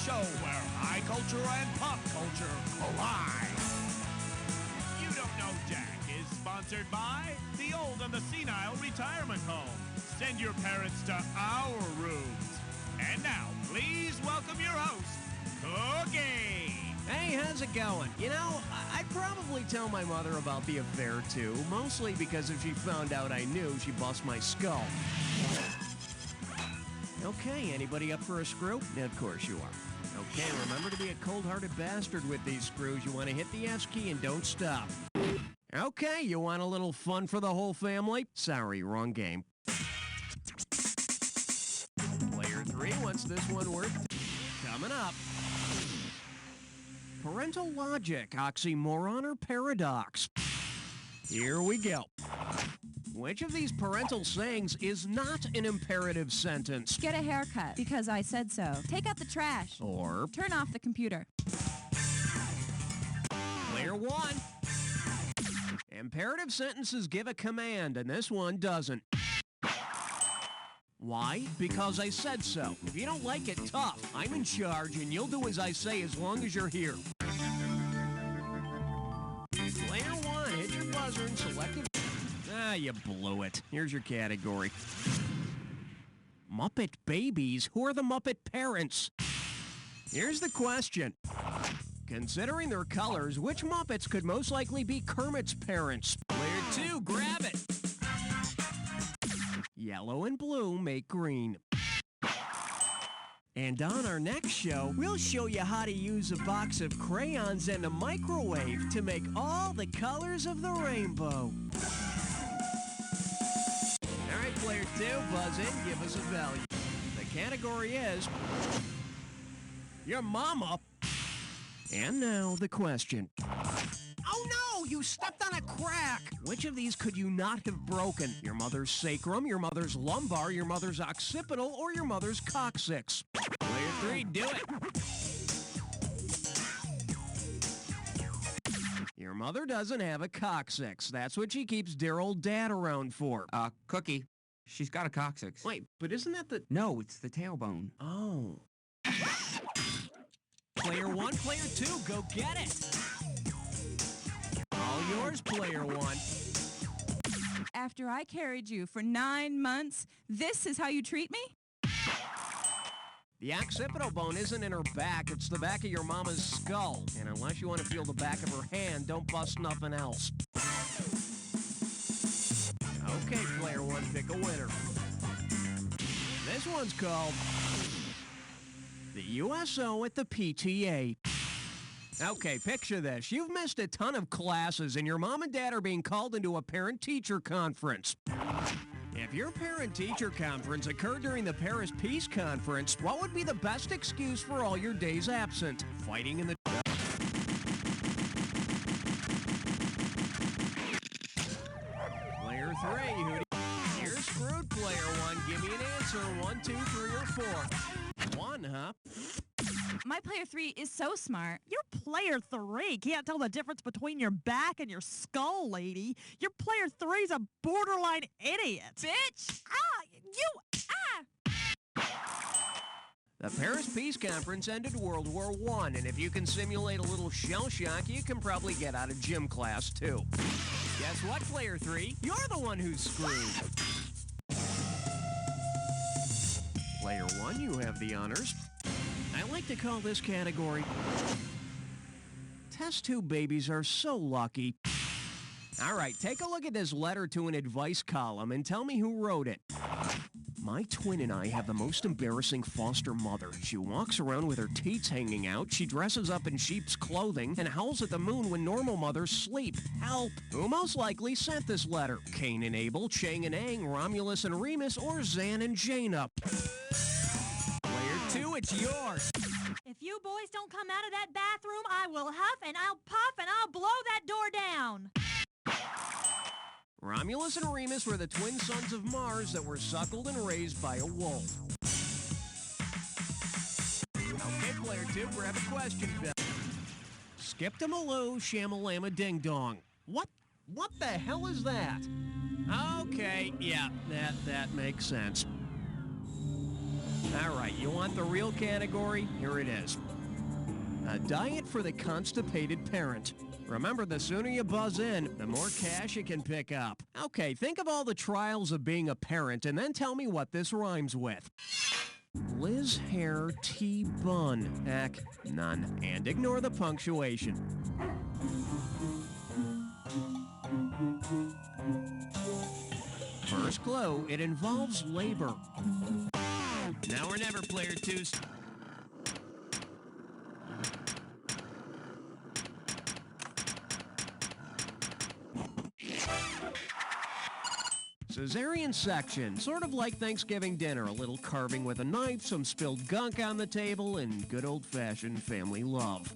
show where high culture and pop culture collide. You Don't Know Jack is sponsored by the Old and the Senile Retirement Home. Send your parents to our rooms. And now, please welcome your host, Cookie. Hey, how's it going? You know, I'd probably tell my mother about the affair, too. Mostly because if she found out I knew, she'd bust my skull. Okay, anybody up for a screw? Of course you are. Okay, remember to be a cold-hearted bastard with these screws. You want to hit the S key and don't stop. Okay, you want a little fun for the whole family? Sorry, wrong game. Player 3, what's this one worth? Coming up. Parental logic, oxymoron, or paradox? Here we go. Which of these parental sayings is not an imperative sentence? Get a haircut because I said so. Take out the trash. Or turn off the computer. Player 1. Imperative sentences give a command, and this one doesn't. Why? Because I said so. If you don't like it, tough. I'm in charge, and you'll do as I say as long as you're here. Player 1, hit your buzzer and select it. Ah, you blew it. Here's your category. Muppet babies? Who are the Muppet parents? Here's the question. Considering their colors, which Muppets could most likely be Kermit's parents? Player 2, grab it. Yellow and blue make green. And on our next show, we'll show you how to use a box of crayons and a microwave to make all the colors of the rainbow. All right, player 2, buzz in, give us a value. The category is your mama. And now the question. Oh no, you stepped on a crack. Which of these could you not have broken? Your mother's sacrum, your mother's lumbar, your mother's occipital, or your mother's coccyx? Player 3, do it. Your mother doesn't have a coccyx. That's what she keeps dear old dad around for. Cookie. She's got a coccyx. Wait, but isn't that the... No, it's the tailbone. Oh. Player 1, player 2, go get it. All yours, player 1. After I carried you for 9 months, this is how you treat me? The occipital bone isn't in her back, it's the back of your mama's skull. And unless you want to feel the back of her hand, don't bust nothing else. Okay, player 1, pick a winner. This one's called the USO at the PTA. Okay, picture this. You've missed a ton of classes and your mom and dad are being called into a parent-teacher conference. If your parent-teacher conference occurred during the Paris Peace Conference, what would be the best excuse for all your days absent? Fighting in the... Player 3, who do you... You're screwed, player 1. Give me an answer. 1, 2, 3, or 4. 1, huh? My player 3 is so smart. Your player 3 can't tell the difference between your back and your skull, lady. Your player 3's a borderline idiot. Bitch! The Paris Peace Conference ended World War I, and if you can simulate a little shell shock, you can probably get out of gym class, too. Guess what, player 3? You're the one who's screwed. Player 1, you have the honors. I like to call this category Test tube babies are so lucky. All right, take a look at this letter to an advice column and tell me who wrote it. My twin and I have the most embarrassing foster mother. She walks around with her teats hanging out, she dresses up in sheep's clothing, and howls at the moon when normal mothers sleep. Help! Who most likely sent this letter? Cain and Abel, Chang and Aang, Romulus and Remus, or Zan and Jaina? Player 2, it's yours. If you boys don't come out of that bathroom, I will huff and I'll puff and I'll blow that door down. Romulus and Remus were the twin sons of Mars that were suckled and raised by a wolf. Okay, player 2, grab a question, Bill. Skip-to-maloo, shamalama ding-dong. What the hell is that? Okay, yeah, that makes sense. All right, you want the real category? Here it is. A diet for the constipated parent. Remember, the sooner you buzz in, the more cash you can pick up. Okay, think of all the trials of being a parent and then tell me what this rhymes with. Liz Hair T Bun. Heck, none. And ignore the punctuation. First clue, it involves labor. Now or never, player two. Cesarean section, sort of like Thanksgiving dinner. A little carving with a knife, some spilled gunk on the table, and good old-fashioned family love.